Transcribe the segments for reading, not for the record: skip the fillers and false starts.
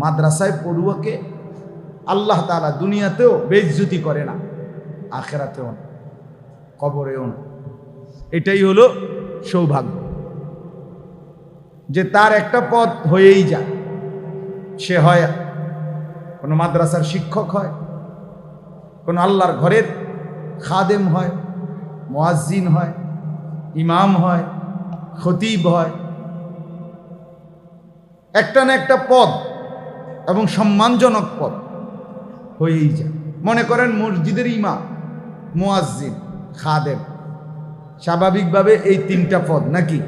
মাদ্রাসায় পড়ুয়াকে আল্লাহ তাআলা দুনিয়াতেও বেইজ্জতি করে না, আখিরাতেও না, কবরেও না। এটাই হলো সৌভাগ্য, যে তার একটা পদ হয়েই যায়। সে হয় কোনো মাদ্রাসার শিক্ষক হয়, কোনো আল্লাহর ঘরের খাদেম হয়, মুয়াজ্জিন হয়, ইমাম হয়, খতিব হয়। একটা না একটা পদ এবং সম্মানজনক পদ হয়েই যায়। মনে করেন মসজিদের ইমাম, মুয়াজ্জিন, খাদেম, স্বাভাবিকভাবে এই তিনটা পদ নাকি?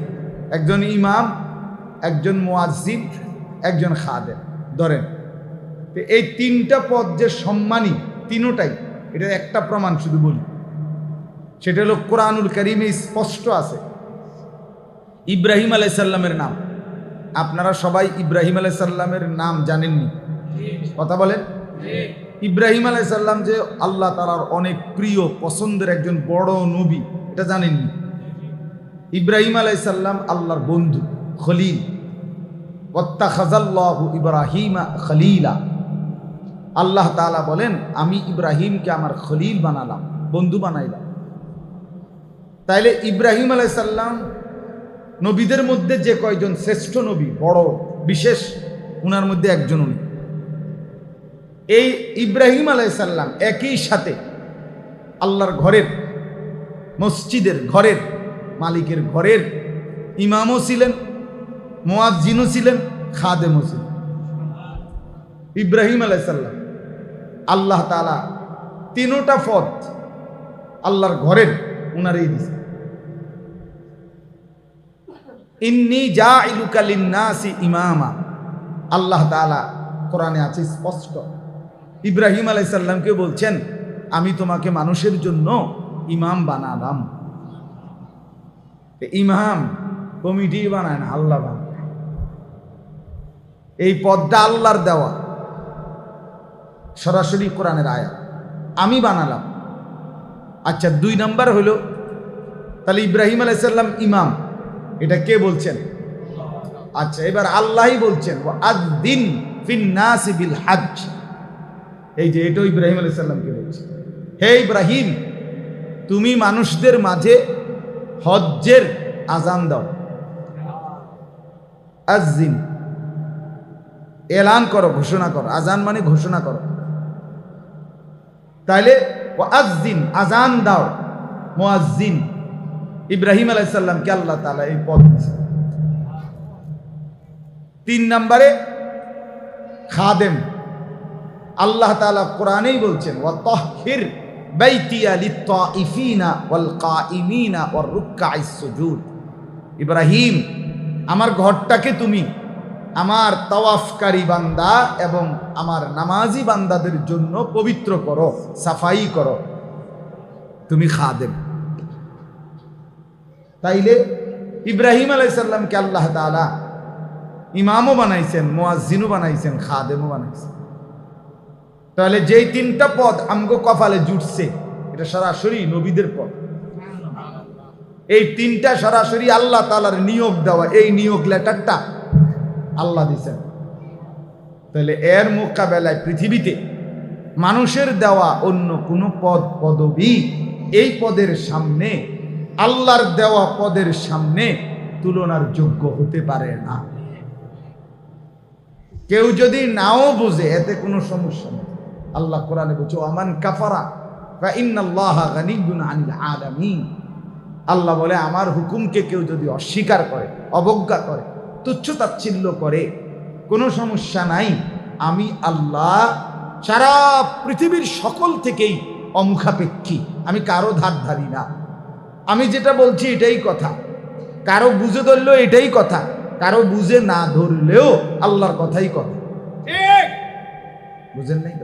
একজন ইমাম, একজন মুয়াজ্জিন, একজন খাদেম ধরেন। এই তিনটা পদ যে সম্মানী তিনোটাই, এটার একটা প্রমাণ শুধু বলি, সেটা হলো কোরআনুল কারীমে স্পষ্ট আছে। ইব্রাহিম আলাইহিস সালামের নাম, আপনারা সবাই ইব্রাহিম আলাইহিস সালামের নাম জানেননি? কথা বলেন। ইব্রাহিম আলাইহিস সালাম যে আল্লাহ তাআলার অনেক প্রিয় পছন্দের একজন বড় নবী, এটা জানেননি? ইব্রাহিম আলাইহিস সালাম আল্লাহর বন্ধু, খলিল। ওয়াত্তাখাযাল্লাহু ইব্রাহিমা খলিলা। আল্লাহ তাআলা বলেন, আমি ইব্রাহিমকে আমার খলিল বানালাম, বন্ধু বানাইলাম। তাইলে ইব্রাহিম আলাইহিস সালাম নবীদের মধ্যে যে কয়জন শ্রেষ্ঠ নবী, বড় বিশেষ, উনার মধ্যে একজন উনি। এই ইব্রাহিম আলাইহিস সালাম একই সাথে আল্লাহর ঘরের, মসজিদের ঘরের মালিকের ঘরের ইমামও ছিলেন, মুয়াজ্জিনও ছিলেন, খাদেমও ছিলেন। ইব্রাহিম আলাইহিস সালাম আল্লাহ তাআলা তিনোটা পদ আল্লাহর ঘরের উনারই দিয়েছেন। ইন্নী জাইলুকা লিন্নাসি ইমামা, আল্লাহ তাআলা কোরআনে আছে স্পষ্ট। ইব্রাহিম আলাইহিস সালামকে বলছেন, আমি তোমাকে মানুষের জন্য ইমাম বানালাম। ইমাম কমিটি বানায় না, আল্লাহ বানায়। এই পদটা আল্লাহর দেওয়া, সরাসরি কোরআনের আয়াত, আমি বানালাম। আচ্ছা, 2 নাম্বার হলো, তাহলে ইব্রাহিম আলাইহিস সালাম ইমাম, এটা কে বলছেন? আচ্ছা, এবার আল্লাহই বলছেন, ওয়াআযযিন ফিন নাসি বিল হজ্জ। এই যে এটা ইব্রাহিম আলাইহিস সালামকে বলছে, হে ইব্রাহিম, তুমি মানুষদের মাঝে হজ্জের আযান দাও। আযযিন, এলান করো, ঘোষণা করো। আযান মানে ঘোষণা করো। তাইলে ওয়াআযযিন, আযান দাও। মুয়াজ্জিন, ইব্রাহিম আলাইহিস সালামকে আল্লাহ তাআলা এই পদ দিয়েছেন। 3 নম্বরে খাদেম, আল্লাহ তাআলা কোরআনেই বলছেন, ওয়াতাহহির বাইতিয়া লিত-তাইফিনা ওয়াল কাইমিনা ওয়ার রুকআইস সুজুদ। ইব্রাহিম, আমার ঘরটাকে তুমি আমার তাওয়াফকারী বান্দা এবং আমার নামাজি বান্দাদের জন্য পবিত্র করো, সাফাই করো। তুমি খাদেম। তাইলে ইব্রাহিম আলাইহিস সালামকে আল্লাহ তাআলা ইমামও বানাইছেন, মুয়াজ্জিনও বানাইছেন, খাদেমও বানাইছেন। তাহলে যেই 3টা পদ আমগো কপালে জুটছে, এটা সরাসরি নবীদের পদ। এই 3টা সরাসরি আল্লাহ তাআলার নিয়োগ দেওয়া, এই নিয়োগ লেটারটা আল্লাহ দিয়েছেন। তাহলে এর মোকাবেলায় পৃথিবীতে মানুষের দেওয়া অন্য কোনো পদ পদবী এই পদের সামনে, আল্লাহর দেওয়া পদের সামনে তুলনার যোগ্য হতে পারে না। কেউ যদি নাও বুঝে, এতে কোনো সমস্যা নেই। আল্লাহ কোরআনে বলছে, আমান কাফারা ফা ইন্নাল্লাহা গানিয়্যুন আনিল আলামিন। আল্লাহ বলে, আমার হুকুমকে কেউ যদি অস্বীকার করে, অবজ্ঞা করে, তুচ্ছ-তাচ্ছিল্য করে, কোনো সমস্যা নাই। আমি আল্লাহ সারা পৃথিবীর সকল থেকেই অমুখাপেক্ষী, আমি কারো ধার ধারি না। আমি যেটা বলছি এটাই কথা, কারো বুঝে ধরলেও এটাই কথা, কারো বুঝে না ধরলেও আল্লাহর কথাই কথা। বুঝেন নাই?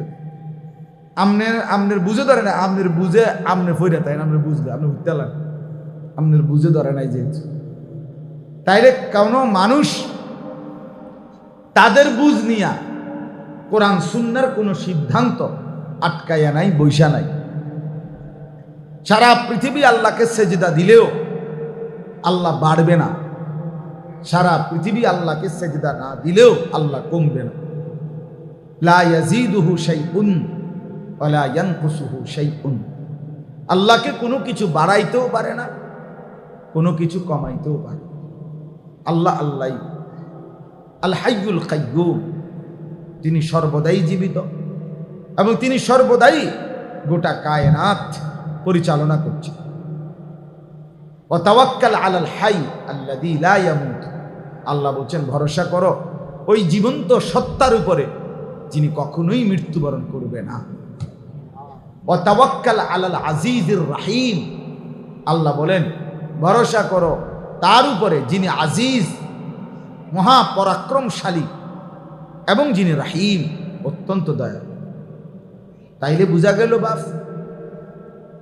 আমনের বুঝে ধরে না, আমনের বুঝে আমনে ফইরা, তাই না? আমরা বুঝলে আপনি উঠতে লাগবে, আমনের বুঝে ধরে নাই যেহেতু। তাইলে কোনো মানুষ তাদের বুঝ নিয়া কোরআন সুন্নাহর কোনো সিদ্ধান্ত আটকাইয়া নাই, বৈশা নাই। সারা পৃথিবী আল্লাহকে সেজদা দিলেও আল্লাহ বাড়বে না, সারা পৃথিবী আল্লাহকে সেজদা না দিলেও আল্লাহ কমবে না। লা ইয়াজিদুহু শাইউন ওয়া লা ইয়ানকুসুহু শাইউন। আল্লাহকে কোনো কিছু বাড়াইতেও পারে না, কোনো কিছু কমাইতেও পারে। আল্লাহ আল্লাহ আল হাইয়ুল কাইয়্যুম, তিনি সর্বদাই জীবিত এবং তিনি সর্বদাই গোটা কায়নাত পরিচালনা করছেন। ওয়া তাওয়াক্কাল আলাল হাই আল্লাযী লা ইয়ামুত, আল্লাহ বলছেন ভরসা করো ওই জীবন্ত সত্তার উপরে যিনি কখনোই মৃত্যুবরণ করবে না। ওয়া তাওয়াক্কাল আলাল আজিজির রাহিম, আল্লাহ বলেন ভরসা করো তার উপরে যিনি আজিজ মহাপরাক্রমশালী এবং যিনি রাহিম অত্যন্ত দয়ালু। তাইলে বোঝা গেল বাপ,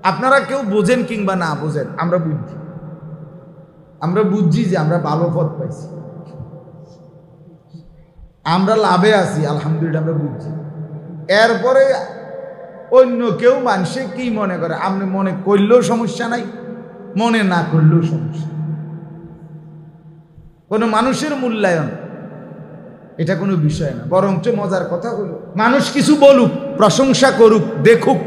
আপনারা কেউ বোঝেন কিংবা না বোঝেন, আমরা বুঝছি যে আমরা ভালো পথ পাইছি, আমরা লাভে আছি আলহামদুলিল্লাহ, আমরা বুঝছি। এরপরে অন্য কেউ মানুষে কি মনে করে, আপনি মনে করলেও সমস্যা নাই, মনে না করলেও সমস্যা। কোনো মানুষের মূল্যায়ন এটা কোনো বিষয় না, বরঞ্চ মজার কথা হলো মানুষ কিছু বলুক, প্রশংসা করুক, দেখুক,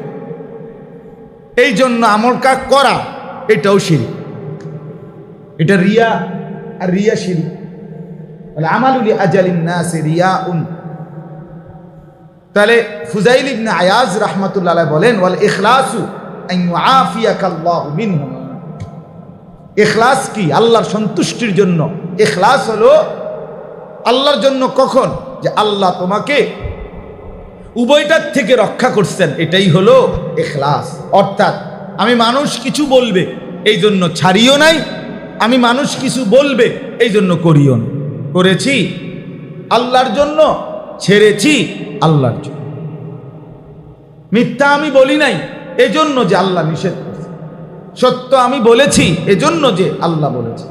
এই জন্য আমল কাজ করা এটাও শিরক। এটা রিয়া, আর রিয়া শিরক। আমালু লিআজালিন নাস রিয়াউন। তাহলে ফুজাইল ইবনে আয়াজ রাহমাতুল্লাহ আলাইহি বলেন ওয়াল ইখলাসু আন ইউআফিয়াকাল্লাহু মিনহুম। ইখলাস কি? আল্লাহর সন্তুষ্টির জন্য। ইখলাস হলো আল্লাহর জন্য কখন? যে আল্লাহ তোমাকে উভয়টার থেকে রক্ষা করছেন, এটাই হলো ইখলাস। অর্থাৎ আমি মানুষ কিছু বলবে এই জন্য ছাড়িও নাই, আমি মানুষ কিছু বলবে এই জন্য করিও না। করেছি আল্লাহর জন্য, ছেড়েছি আল্লাহর জন্য। মিথ্যা আমি বলি নাই এজন্য যে আল্লাহ নিষেধ করছে, সত্য আমি বলেছি এজন্য যে আল্লাহ বলেছে।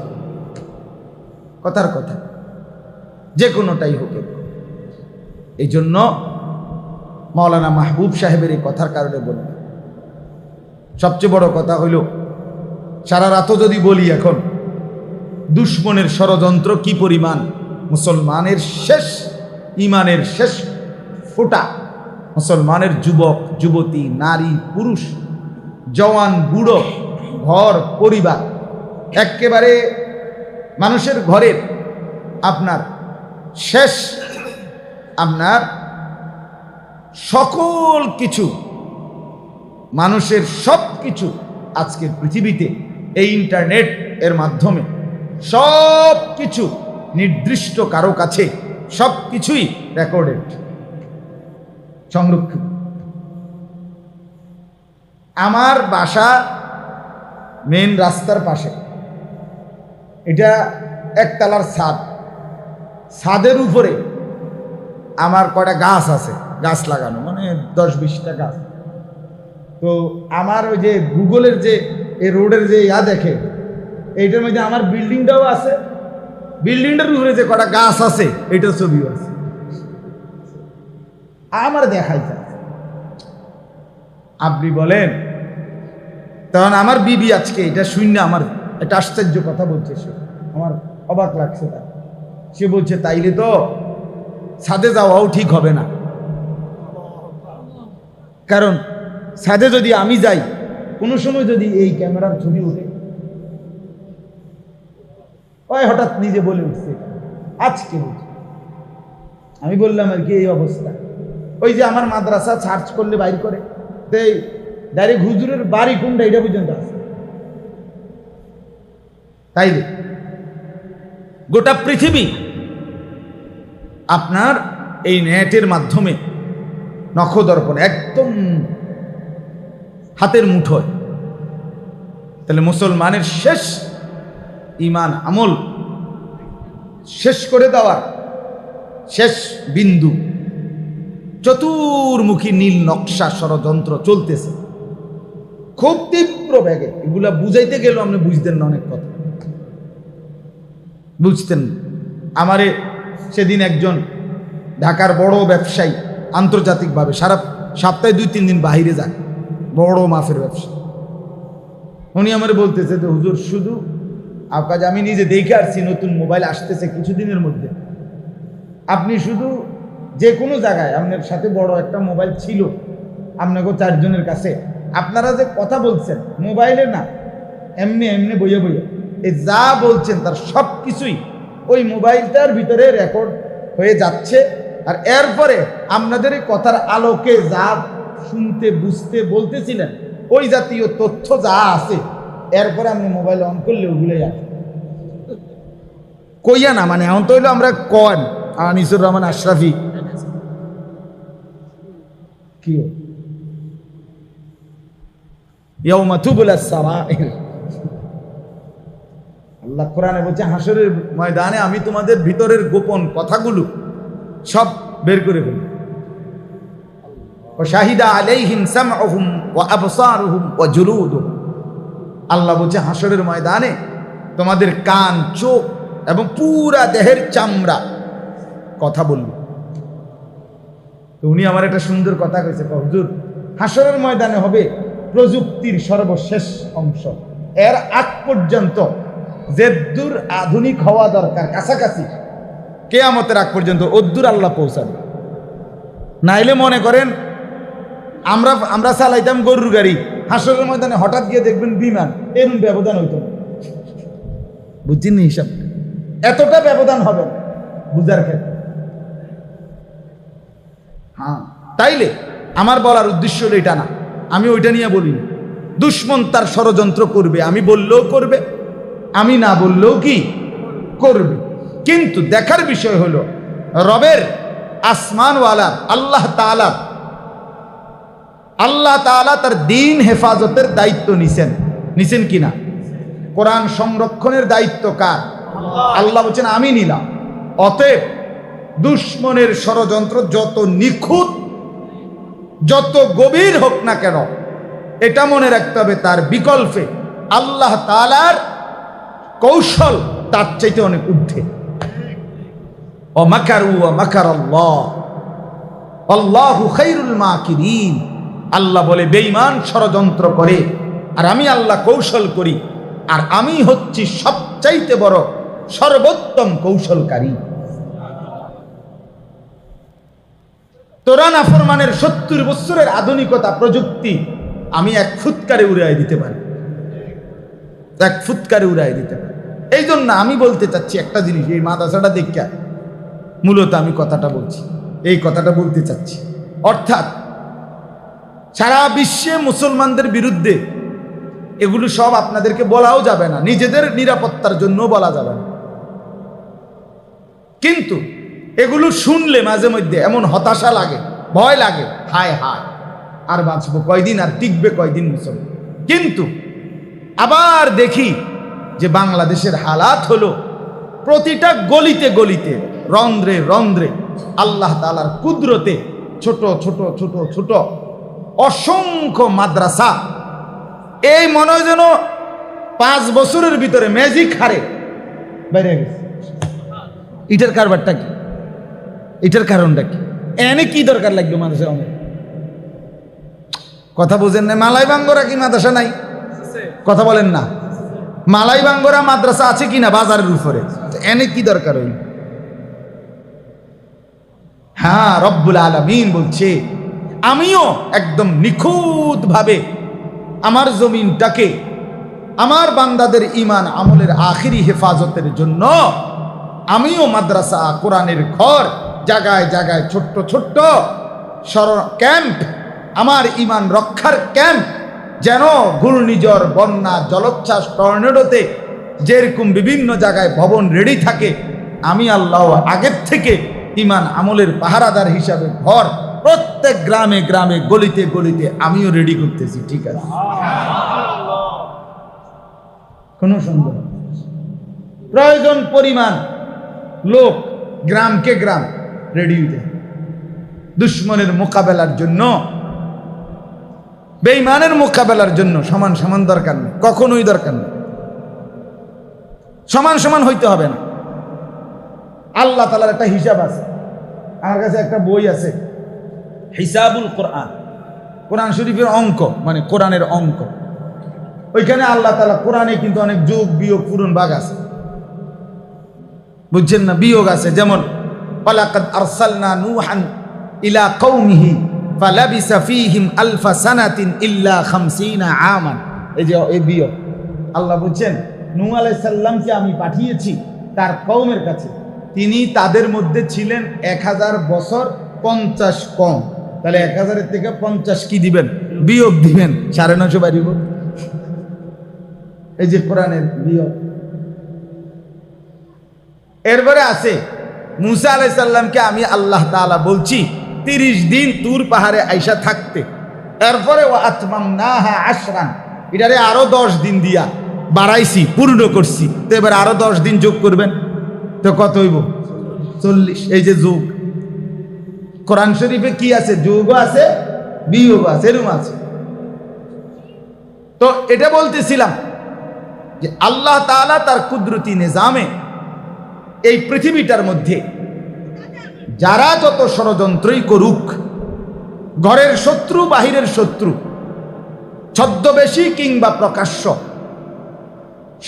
কথার কথা, যে কোনোটাই হোক। এই জন্য মাওলানা মাহবুব সাহেবের এই কথার কারণে বললাম। সবচেয়ে বড় কথা হইল, সারা রাতও যদি বলি এখন দুশ্মনের ষড়যন্ত্র কি পরিমাণ, মুসলমানের শেষ ইমানের শেষ ফোঁটা, মুসলমানের যুবক যুবতী, নারী পুরুষ, জওয়ান বুড়ো, ঘর পরিবার, একেবারে মানুষের ঘরের আপনার শেষ, আপনার সকল কিছু, মানুষের সব কিছু আজকের পৃথিবীতে এই ইন্টারনেট এর মাধ্যমে সব কিছু নির্দিষ্ট কারো কাছে সব কিছুই রেকর্ডেড, সংরক্ষিত। আমার বাসা মেন রাস্তার পাশে, এটা একতলার ছাদ, ছাদের উপরে আমার কয়টা গাছ আছে, গাছ লাগানো, মানে 10-20টা গাছ। তো আমার ওই যে গুগলের যে এই রোডের যে দেখে, এইটার মধ্যে আমার বিল্ডিংটাও আছে, বিল্ডিংটার উপরে যে কটা গাছ আছে এইটার ছবিও আছে, আমার দেখাই যায়। আপনি বলেন, তখন আমার বিবি আজকে এটা শূন্য, আমার একটা আশ্চর্য কথা বলছে, সে আমার অবাক লাগছে। তার সে বলছে তাইলে তো ছাদে যাওয়াও ঠিক হবে না, কারণ ছাদে যদি আমি যাই, কোনো সময় যদি এই ক্যামেরার ছবি উঠে, ওই হঠাৎ নিজে বলে উঠছে আজকে বলছে। আমি বললাম আর কি এই অবস্থা, ওই যে আমার মাদ্রাসা সার্চ করলে বাইর করে দেই, ডাইরেক্ট হুজুরের বাড়ি কোনটা এটা পর্যন্ত আছে। তাইলে গোটা পৃথিবী আপনার এই নেটের মাধ্যমে নখদর্পণ একদম হাতের মুঠোয়। তাহলে মুসলমানের শেষ ইমান আমল শেষ করে দেওয়ার শেষ বিন্দু, চতুর্মুখী নীল নকশা ষড়যন্ত্র চলতেছে খুব তীব্র বেগে। এগুলা বুঝাইতে গেলেও আপনি বুঝতেন না, অনেক কথা বুঝতেন। আমারে সেদিন একজন ঢাকার বড় ব্যবসায়ী, আন্তর্জাতিকভাবে সারা সপ্তাহে 2-3 দিন বাহিরে যায়, বড় মাফের ব্যবসা, উনি আমারে বলতেছে যে হুজুর শুধু আপনার, আমি নিজে দেখে আসছি নতুন মোবাইল আসতেছে কিছুদিনের মধ্যে, আপনি শুধু যে কোনো জায়গায় আপনার সাথে বড় একটা মোবাইল ছিল আপনাকে 4 জনের কাছে, আপনারা যে কথা বলছেন মোবাইলে না, এমনি এমনি বইয়ে বইয়ে এই যা বলছেন তার সব কিছুই ওই মোবাইলটার ভিতরে রেকর্ড হয়ে যাচ্ছে। আর এরপরে আপনাদের এই কথার আলোকে যা শুনতে বুঝতে বলতেছিলেন ওই জাতীয় তথ্য যা আছে, এরপরে আপনি মোবাইল অন করলে ওগুলোই আসে। কইয়া না মানে এখন তো হইলো আমরা কন আনিসুর রহমান আশরাফি কি ইয়াউমা তুবলাস সারাইর, আল্লাহ কোরআনে বলছে হাসরের ময়দানে আমি তোমাদের ভিতরের গোপন কথাগুলো সব বের করে ফেলব। ওয়া শাহিদা আলাইহিম সামউহুম ওয়া আবসারুহুম ওয়া জুলুদুহুম, আল্লাহ বলছে হাসরের ময়দানে তোমাদের কান, চোখ এবং পুরা দেহের চামড়া কথা বলবে। তো উনি আমার একটা সুন্দর কথা কইছে, হুজুর হাসরের ময়দানে হবে প্রযুক্তির সর্বশেষ অংশ, এর আগ পর্যন্ত যে দূর আধুনিক হওয়া দরকার কাছাকাছি কিয়ামতের আগ পর্যন্ত ওদ্দূর আল্লাহ পৌঁছাবে। নাইলে মনে করেন আমরা চালাইতাম গরুর গাড়ি, হাসরের ময়দানে হঠাৎ গিয়ে দেখবেন বিমান, এরকম ব্যবধান হইত না। বুঝছেন না হিসাব? এতটা ব্যবধান হবে না বুঝার ক্ষেত্রে। হ্যাঁ, তাইলে আমার বলার উদ্দেশ্য হলো এটা না, আমি ওইটা নিয়ে বলি না। দুশ্মন তার ষড়যন্ত্র করবে, আমি বললেও করবে, আমি না বললেও কি করবে। কিন্তু দেখার বিষয় হলো রবের আসমানওয়ালা আল্লাহ তাআলা তার দ্বীন হেফাজতের দায়িত্ব নিছেন কিনা? কোরআন সংরক্ষণের দায়িত্ব কার? আল্লাহ বলছেন আমি নিলাম। অতএব দুশ্মনের ষড়যন্ত্র যত নিখুঁত, যত গভীর হোক না কেন, এটা মনে রাখতে হবে তার বিকল্পে আল্লাহ তাআলার কৌশল তার চাইতে অনেক ঊর্ধ্বে। ও মাকারু ওয়া মাকারাল্লাহ আল্লাহু খায়রুল মাকিরিন, আল্লাহ বলে বেঈমান ষড়যন্ত্র করে আর আমি আল্লাহ কৌশল করি, আর আমি হচ্ছি সবচাইতে বড় সর্বোত্তম কৌশলকারী। তোরা নাফরমানের 70 বছরের আধুনিকতা প্রযুক্তি আমি এক ফুৎকারে উড়াই দিতে পারি, এক ফুৎকারে উড়াই দিতে পারি। এই জন্য আমি বলতে চাচ্ছি একটা জিনিস, এই মাদ্রাসাটা দেখা মূলত আমি কথাটা বলছি, এই কথাটা বলতে চাচ্ছি। অর্থাৎ সারা বিশ্বে মুসলমানদের বিরুদ্ধে এগুলো সব আপনাদেরকে বলাও যাবে না, নিজেদের নিরাপত্তার জন্য বলা যাবে না। কিন্তু এগুলো শুনলে মাঝে মধ্যে এমন হতাশা লাগে, ভয় লাগে, হায় হায় আর বাঁচবো কয়দিন, আর টিকবে কয়দিন মুসলমান। কিন্তু আবার দেখি যে বাংলাদেশের হালাত হলো প্রতিটা গলিতে গলিতে, রন্ধ্রে রন্ধ্রে আল্লাহ তাআলার কুদরতে ছোট ছোট ছোট ছোট অসংখ্য মাদ্রাসা, এই মনে হয় যেন 5 বছরের ভিতরে ম্যাজিক হারে বেড়ে গেছে। এটার কারবারটা কি? এটার কারণটা কি? এনে কি দরকার লাগবে মাদ্রাসা? অনেক কথা বোঝেন না। মালাই বাঙ্গরা কি মাদ্রাসা নাই? কথা বলেন না। মালাই বাঙ্গরা মাদ্রাসা আছে কিনা বাজারের উপরে? এনে কি দরকার হইল? হ্যাঁ, রব্বুল আলামিন বলছে আমিও একদম নিখুঁত ভাবে আমার জমিনটাকে আমার বান্দাদের ঈমান আমলের আখিরি হেফাজতের জন্য আমিও মাদ্রাসা, কোরআনের ঘর, জায়গায় জায়গায় ছোট্ট ছোট্ট ক্যাম্প, আমার ঈমান রক্ষার ক্যাম্প, যেন ঘূর্ণিঝড়, বন্যা, জলোচ্ছ্বাস, টর্নেডোতে যেরকম বিভিন্ন জায়গায় ভবন রেডি থাকে, আমি আল্লাহ আগের থেকে ঈমান আমলের পাহারাদার হিসাবে ঘর প্রত্যেক গ্রামে গ্রামে গলিতে গলিতে আমিও রেডি করতেছি। ঠিক আছে, কোনো সন্দেহ? প্রয়োজন পরিমাণ লোক গ্রামকে গ্রাম রেডি হইতে, দুশ্মনের মোকাবেলার জন্য, বেঈমানের মোকাবেলার জন্য সমান সমান দরকার নেই, কখনোই দরকার নেই। সমান সমান হইতে হবে না। আল্লাহ তাআলার একটা হিসাব আছে। আমার কাছে একটা বই আছে, হিসাবুল কোরআন, কোরআন শরীফের অঙ্ক, মানে কোরআনের অঙ্ক। ওইখানে আল্লাহ তাআলা কোরআনে কিন্তু অনেক যোগ বিয়োগ পূরণ ভাগ আছে, বুঝছেন না? বিয়োগ আছে, যেমন ওয়ালাকাদ আরসালনা নূহান ইলা কওমিহি ফালাবিসা ফীহিম আলফা সানাতিন ইল্লা 50 আমান। এই যে এই বিয় আল্লাহ বলছেন নূহ আলাইহিস সালামকে আমি পাঠিয়েছি তার কওমের কাছে, তিনি তাদের মধ্যে ছিলেন 1000 বছর 50 কম। তাহলে 1000 থেকে 50 কি দিবেন? বিয়োগ দিবেন, 950 বাড়িব। এই যে কোরআনের বিয়োগ। এরপরে আছে মুসা আলাইহিস সালামকে আমি আল্লাহ তাআলা বলছি 30 দিন তুর পাহাড়ে আইসা থাকতে, এরপরে ওয়া আতমামনাহা 10, এটারে আরো 10 দিন দিয়া বাড়াইছি, পূর্ণ করছি। তো এবার আরো 10 দিন যোগ করবেন, তো কত হইব? 40। এই যে যোগ, কোরআন শরীফে কি আছে? যোগও আছে, বিয়োগ আছে, এরকম আছে। তো এটা বলতেছিলাম যে আল্লাহ তাআলা তার কুদরতি নিজামে এই পৃথিবীটার মধ্যে যারা যত ষড়যন্ত্রই করুক, ঘরের শত্রু বাহিরের শত্রু, ছদ্মবেশী কিংবা প্রকাশ্য,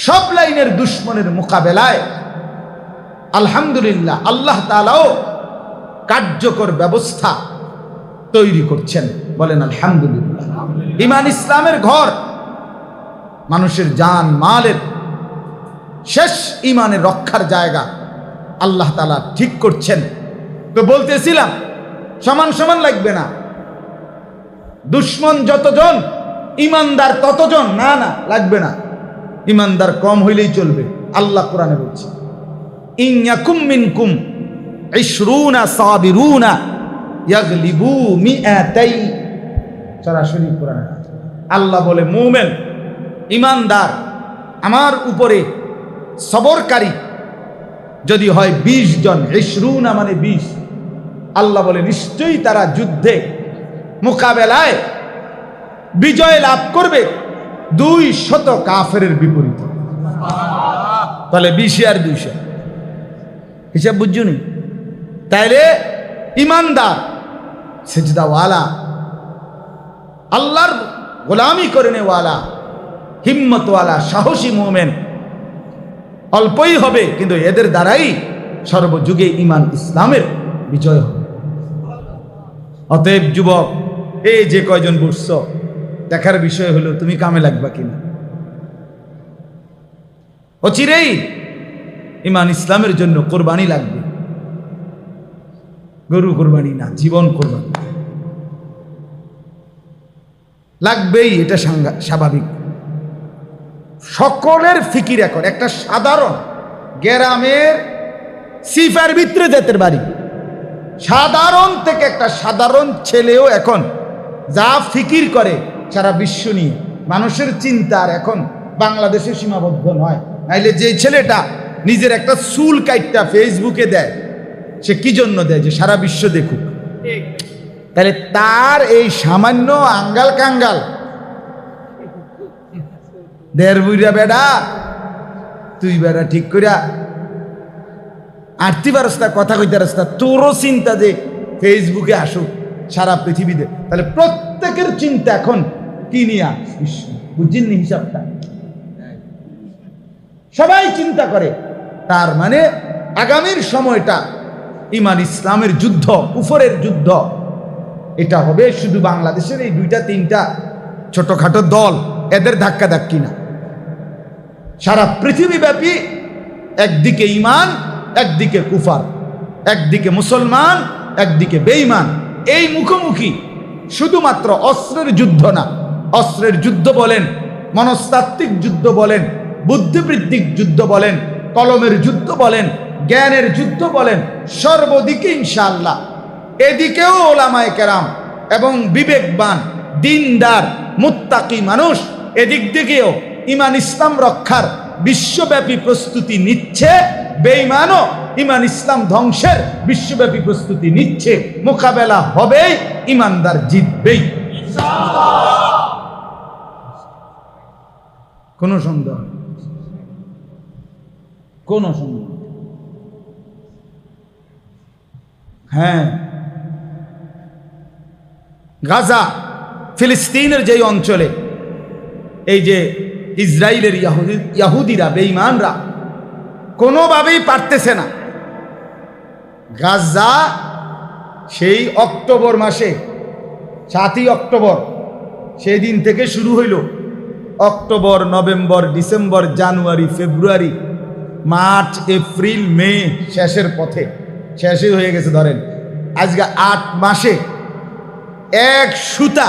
সব লাইনের দুশ্মনের মোকাবেলায় আলহামদুলিল্লাহ আল্লাহ তাআলাও কার্যকর ব্যবস্থা তৈরি করছেন। বলেন আলহামদুলিল্লাহ। ঈমান ইসলামের ঘর, মানুষের জান মালের শেষ ঈমানের রক্ষার জায়গা আল্লাহ তাআলা ঠিক করছেন। তো বলতেছিলাম সমান সমান লাগবে না, দুশ্মন যতজন ঈমানদার ততজন, না না লাগবে না, ঈমানদার কম হইলেই চলবে। আল্লাহ কোরআনে বলছে ইন ইয়াকুম মিনকুম 20 সাবিরুনা ইয়াগলিবু মিআতাই। সরাসরি কোরআনে আল্লাহ বলে মুমিন ঈমানদার আমার উপরে সবরকারী যদি হয় 20 জন, 20 মানে 20, আল্লাহ বলে নিশ্চয়ই তারা যুদ্ধে মোকাবেলায় বিজয় লাভ করবে 200 কাফেরের বিপরীতে। তাহলে 20 আর 200 হিসাব বুঝছুনি? তাইলে ঈমানদার, সিজদাওয়ালা, আল্লাহর গোলামি করে নেওয়ালা, হিম্মতওয়ালা, সাহসী মুমিন অল্পই হবে, কিন্তু এদের দ্বারাই সর্বযুগে ঈমান ইসলামের বিজয় হবে। অতএব যুবক, এই যে কয়জন বসছ, দেখার বিষয় হলো তুমি কামে লাগবা কিনা। অচিরেই ঈমান ইসলামের জন্য কোরবানি লাগবে, গরু কোরবানি না, জীবন কোরবানি লাগবেই, এটা স্বাভাবিক। সকলের ফিকির এখন একটা সাধারণ গ্রামের সিফার ভিতরে যেতের বাড়ি, সাধারণ থেকে একটা সাধারণ ছেলেও এখন যা ফিকির করে সারা বিশ্ব নিয়ে, মানুষের চিন্তা আর এখন বাংলাদেশে সীমাবদ্ধ নয়। নাইলে যে ছেলেটা নিজের একটা চুল কাইটটা ফেসবুকে দেয়, সে কি জন্য দেয়? যে সারা বিশ্ব দেখুক। তাহলে তার এই সামান্য আঙ্গাল কাঙ্গাল দেড় বুইরা বেড়া, তুই বেড়া ঠিক করিয়া আরতি বারস্তা, কথা কইতে রাস্তা, তোরও চিন্তা যে ফেসবুকে আসুক সারা পৃথিবীতে। তাহলে প্রত্যেকের চিন্তা এখন কি নিয়া? বুঝিনি হিসাবটা? সবাই চিন্তা করে। তার মানে আগামীর সময়টা ঈমান ইসলামের যুদ্ধ, কুফরের যুদ্ধ, এটা হবে শুধু বাংলাদেশের এই 2-3টা ছোটখাটো দল, এদের ধাক্কা ধাক্কি না, সারা পৃথিবীব্যাপী। একদিকে ঈমান, একদিকে কুফার, একদিকে মুসলমান, একদিকে বেঈমান, এই মুখোমুখি। শুধুমাত্র অস্ত্রের যুদ্ধ না, অস্ত্রের যুদ্ধ বলেন, মনস্তাত্ত্বিক যুদ্ধ বলেন, বুদ্ধিবৃত্তিক যুদ্ধ বলেন, কলমের যুদ্ধ বলেন, জ্ঞানের যুদ্ধ বলেন, সর্বদিকে ইনশাআল্লাহ। এদিকেও ওলামায়ে কেরাম এবং বিবেকবান দিনদার মুত্তাকি মানুষ এদিক দিকেও ঈমান ইসলাম রক্ষার বিশ্বব্যাপী প্রস্তুতি নিচ্ছে। বেঈমানও ঈমান ইসলাম ধ্বংসের বিশ্বব্যাপী প্রস্তুতি নিচ্ছে। মোকাবেলা হবেই, ঈমানদার জিতবেই, কোনো সন্দেহ, কোনো সন্দেহ। হ্যাঁ, গাজা, ফিলিস্তিনের যেই অঞ্চলে এই যে ইসরায়েলের ইয়াহুদিরা, বেঈমানরা কোনোভাবেই পারতেছে না গাজা সেই অক্টোবর মাসে 7ই অক্টোবর সেই দিন থেকে শুরু হইল। অক্টোবর, নভেম্বর, ডিসেম্বর, জানুয়ারি, ফেব্রুয়ারি, মার্চ, এপ্রিল, মে, শেষের পথে, শেষই হয়ে গেছে। ধরেন আজকে 8 মাসে এক সুতা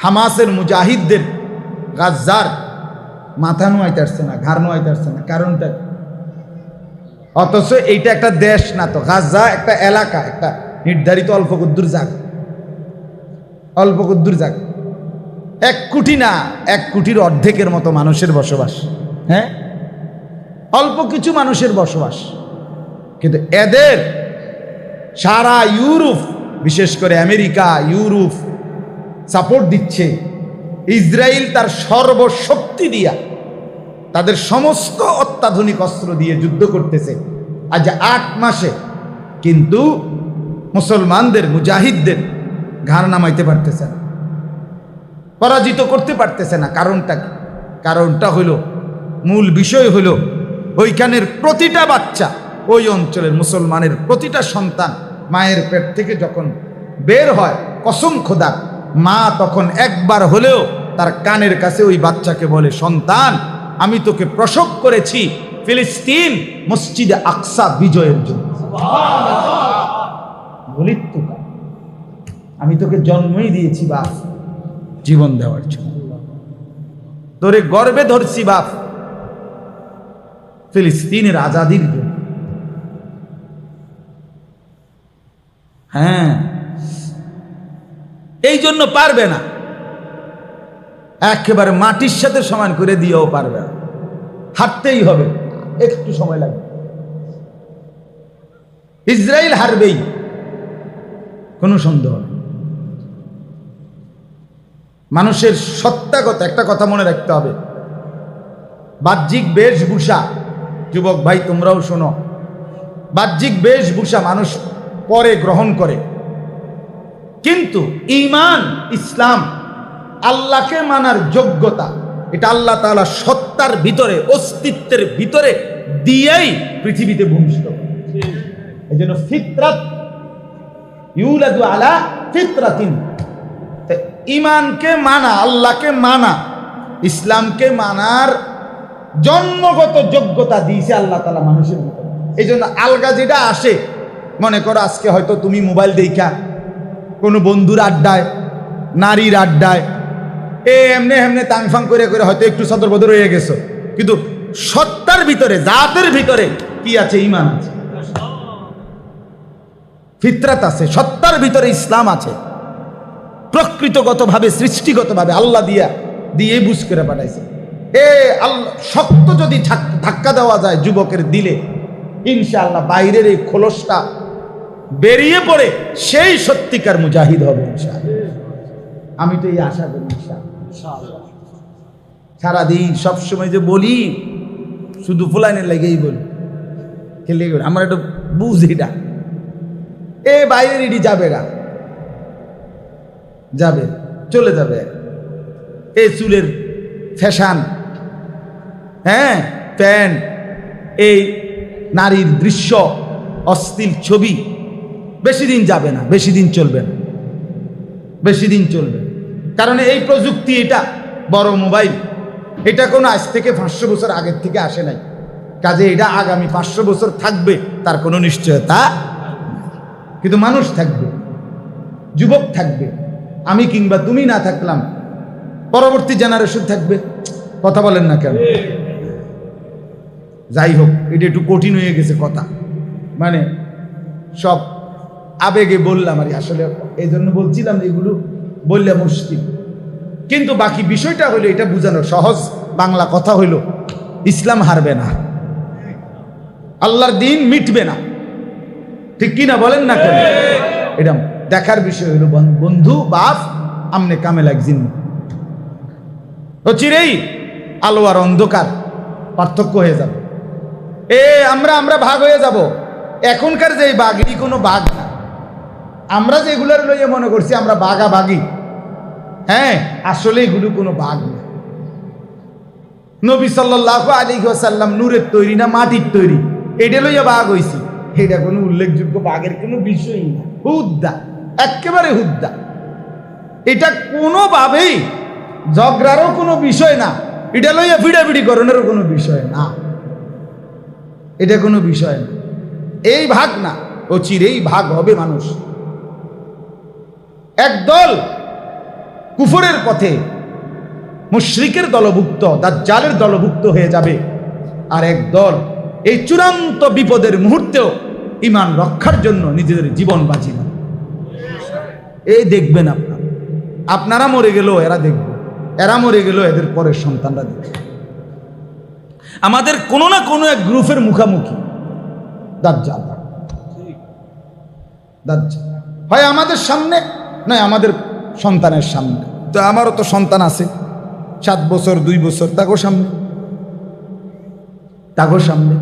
হামাসের মুজাহিদদের গাজ্জার মাথা নোয়াইতে আসছে না, ঘাড় নোয়াইতে আসছে না। কারণটা, অথচ এইটা একটা দেশ না তো, গাজা একটা এলাকা, একটা নির্ধারিত অল্প কুদ্দুর জায়গা, অল্প কুদ্দুর জায়গা। 1 কোটি না, 1 কোটির অর্ধেকের মতো মানুষের বসবাস। হ্যাঁ, অল্প কিছু মানুষের বসবাস, কিন্তু এদের সারা ইউরোপ, বিশেষ করে আমেরিকা, ইউরোপ সাপোর্ট দিচ্ছে। ইসরায়েল তার সর্বশক্তি দিয়া, তাদের সমস্ত অত্যাধুনিক অস্ত্র দিয়ে যুদ্ধ করতেছে আজ 8 মাসে, কিন্তু মুসলমানদের, মুজাহিদদের ঘাড় নামাইতে পারতেছে না, পরাজিত করতে পারতেছে না। কারণটা কি? কারণটা হলো, মূল বিষয় হলো, ওইখানের প্রতিটা বাচ্চা, ওই অঞ্চলের মুসলমানের প্রতিটা সন্তান মায়ের পেট থেকে যখন বের হয়, কসম খোদা, মা তখন একবার হলেও তার কানের কাছে ওই বাচ্চাকে বলে, সন্তান, আমি তোকে প্রসব করেছি ফিলিস্তিন মসজিদে আকসা বিজয়ের জন্য। বলি তো, আমি তোকে জন্মই দিয়েছি বাপ জীবন দেওয়ার জন্য, তোরে গর্বে ধরছি বাপ ফিলিস্তিনের আজাদির জন্য। হ্যাঁ, এই জন্য পারবে না, একেবারে মাটির সাথে সমান করে দিয়েও পারবে না, হারতেই হবে, একটু সময় লাগবে। ইসরায়েল হারবেই, কোনো সন্দেহ নেই। মানুষের সত্তাগত একটা কথা মনে রাখতে হবে, বাহ্যিক বেশভূষা, যুবক ভাই তোমরাও শোনো, বাহ্যিক বেশভূষা মানুষ পরে গ্রহণ করে, কিন্তু ঈমান, ইসলাম, আল্লাহকে মানার যোগ্যতা, এটা আল্লাহ তাআলা সত্তার ভিতরে, অস্তিত্বের ভিতরে দিয়েই পৃথিবীতে ভূমিষ্ঠ। এই জন্য ফিতরাত, ইউলাদু আলা ফিতরাতিন, ঈমানকে মানা, আল্লাহকে মানা, ইসলামকে মানার জন্মগত যোগ্যতা দিয়েছে আল্লাহ তাআলা মানুষের ভিতরে। এই জন্য আলগা যেটা আসে, মনে করো আজকে হয়তো তুমি মোবাইল দেখা কোনো বন্ধুর আড্ডায়, নারীর আড্ডায় এমনি এমনি তাংফাং করে করে হয়তো একটু সদর বদর হয়ে গেছো, কিন্তু সত্তার ভিতরে, জাতের ভিতরে কি আছে? ঈমান আছে, ফিতরাত আছে, সত্তার ভিতরে ইসলাম আছে, প্রকৃতগতভাবে, সৃষ্টিগতভাবে আল্লাহ দিয়ে বুঝ করে পাঠাইছে। আল্লাহ শক্ত যদি ধাক্কা দেওয়া যায় যুবকের দিলে, ইনশাআল্লাহ বাইরের এই খোলসটা বেরিয়ে পড়ে সেই সত্যিকার মুজাহিদ হবে ইনশাআল্লাহ। আমি তো এই আশা করি ইনশাআল্লাহ। সারাদিন সবসময় যে বলি, শুধু ফুলাইনের লেগেই বলি, খেলে আমার একটু বুঝ, এটা বাইরের ইডি যাবে গা, যাবে, চলে যাবে। এই চুলের ফ্যাশন, হ্যাঁ, প্যান্ট, এই নারীর দৃশ্য, অশ্লীল ছবি বেশি দিন যাবে না, বেশি দিন চলবে না, বেশি দিন চলবে। কারণ এই প্রযুক্তি, এটা বড় মোবাইল, এটা কোনো আজ থেকে 500 বছর আগের থেকে আসে নাই, কাজে এটা আগামী 500 বছর থাকবে তার কোনো নিশ্চয়তা। কিন্তু মানুষ থাকবে, যুবক থাকবে, আমি কিংবা তুমি না থাকলাম, পরবর্তী জেনারেশন থাকবে। কথা বলেন না কেন? যাই হোক, এটা একটু কঠিন হয়ে গেছে কথা, মানে সব আবেগে বললাম আর আসলে এই জন্য বলছিলাম এগুলো বললে মুশকিল, কিন্তু বাকি বিষয়টা হলো এটা বোঝানো সহজ। বাংলা কথা হইল, ইসলাম হারবে না, আল্লাহর দিন মিটবে না, ঠিক কিনা বলেন না কেন? এটা দেখার বিষয় হলো বন্ধু, বাপ আমনে কামে লাগজিন, ও চিরেই আলো আর অন্ধকার পার্থক্য হয়ে যাবে। আমরা ভাগ হয়ে যাব। এখনকার যে বাঘ, এই কোনো বাঘ না, আমরা যেগুলোর লইয়ে মনে করছি আমরা বাঘাবাগি, হ্যাঁ, আসলে এগুলো কোনো বাঘ না। নবী সাল্লাল্লাহু আলাইহি ওয়াসাল্লাম নূরের তৈরি না মাটির তৈরি, এটা লইয়া বাঘ হইছি। এটা কোনো উল্লেখযোগ্য বাঘের কোনো বিষয়ই না, হুদ্দা, একেবারে হুদ্দা। এটা কোনোভাবেই ঝগড়ারও কোনো বিষয় না, এটা লইয়া ফিডাফিডি করণেরও কোনো বিষয় না, এটা কোনো বিষয় না। এই ভাগ না, ও চিরেই ভাগ হবে মানুষ। একদল কুফরের পথে মুশরিকের দলভুক্ত, দাজ্জালের দলভুক্ত হয়ে যাবে, আর একদল এই চূড়ান্ত বিপদের মুহূর্তেও ঈমান রক্ষার জন্য নিজেদের জীবন বাজি দেবে। এই দেখবেন আপনারা মরে গেলেও এরা দেখবে, এরা মরে গেলেও এদের পরের সন্তানরা দেখবে। আমাদের কোনো না কোনো এক গ্রুপের মুখামুখি দাজ্জাল, দাজ্জাল হয় আমাদের সামনে, নয় আমাদের সন্তানের সামনে। তো আমারও তো সন্তান আছে, 7 বছর 2 বছর, তাকেও সামনে, তাকেও সামনে।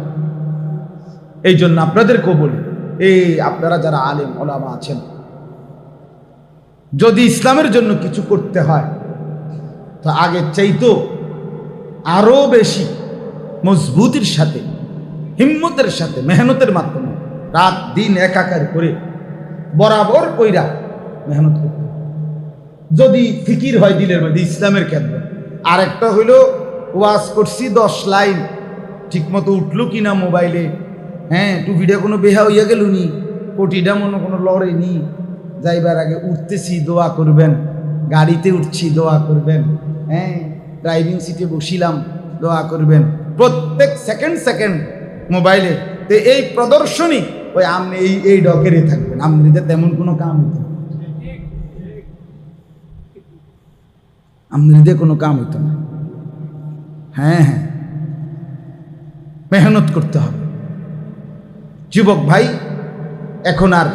এই জন্য আপনাদেরকেও বলি, এই আপনারা যারা আলেম ওলামা আছেন, যদি ইসলামের জন্য কিছু করতে হয় তো আগের চাইতো আরো বেশি মজবুতির সাথে, হিম্মতের সাথে, মেহনতের মাধ্যমে রাত দিন একাকার করে বরাবর কইরা মেহনত করতে। যদি ফিকির হয় দিলের মধ্যে ইসলামের ক্ষেত্রে, আরেকটা হইল ওয়াজ করছি 10 লাইন ঠিক মতো উঠলো কিনা মোবাইলে, হ্যাঁ টুপিটা কোনো বেহা হইয়া গেল নি, পটিটা মনে কোনো লড়েনি, যাইবার আগে উঠতেছি দোয়া করবেন, গাড়িতে উঠছি দোয়া করবেন, হ্যাঁ ড্রাইভিং সিটে বসিলাম দোয়া করবেন, প্রত্যেক সেকেন্ড মোবাইলে। তো এই প্রদর্শনী ওই আপনি এই ডকেরে থাকবেন, আমনিতে তেমন কোনো কাম হইতো না, আমনিতে কোনো কাম হইতো না। হ্যাঁ হ্যাঁ, মেহনত করতে হবে। যুবক ভাই, এখন আর